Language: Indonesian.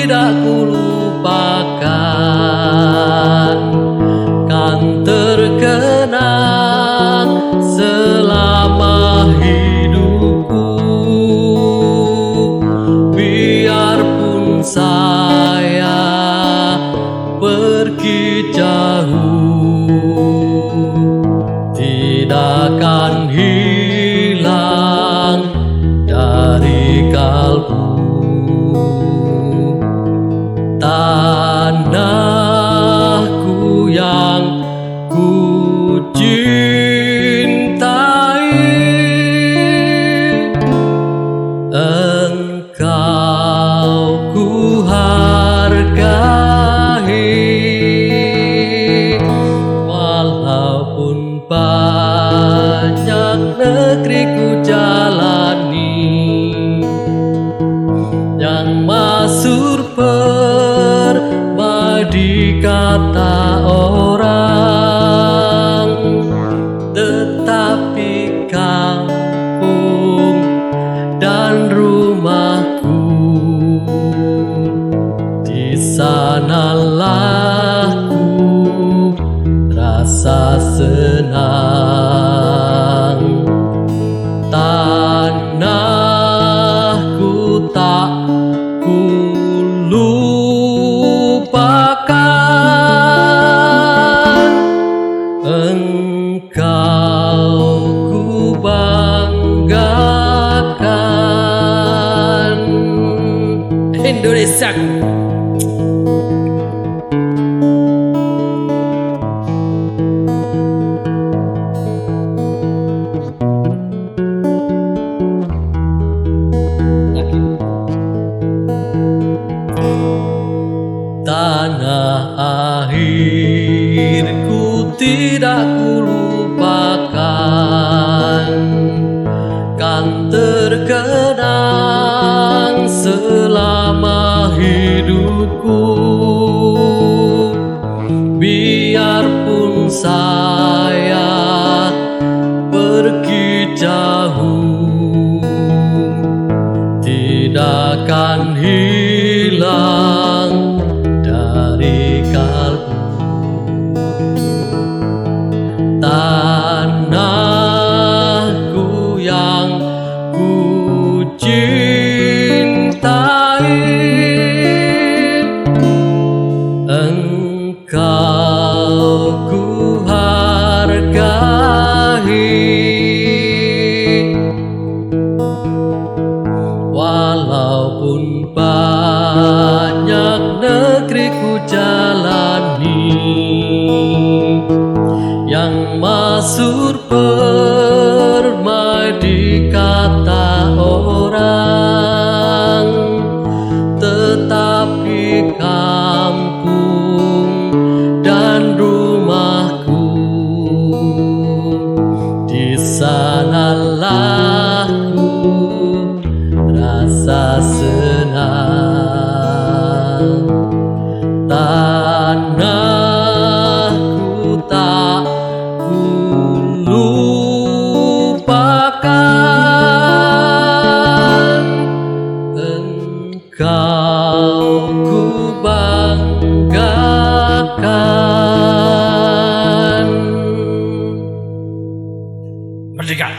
tidak kulupakan, kan terkenang selama hidupku. Biarpun saya pergi jauh, tidak akan hilang dari kalbu. Tanahku yang kucintai, Engkau kuhargai. Walaupun banyak negri kujalani, yang masyhur permai dikata orang, tetapi kampung dan rumahku, di sanalah ku rasa senang. Tanahku tak kulupakan, Engkau kubanggakan. Indonesia. Tanah airku tidak kulupakan, kan terkenang selama hidupku. Biarpun saya pergi jauh, tidak akan hilang dari kalbu. Tanahku yang kucintai, Engkau kuhargai. Walaupun banyak negri kujalani, yang masyhur permai dikata orang, tetapi kampung dan rumahku, di sanalah ku rasa senang. Tanahku tak kulupakan, Engkau kubanggakan. Merdeka.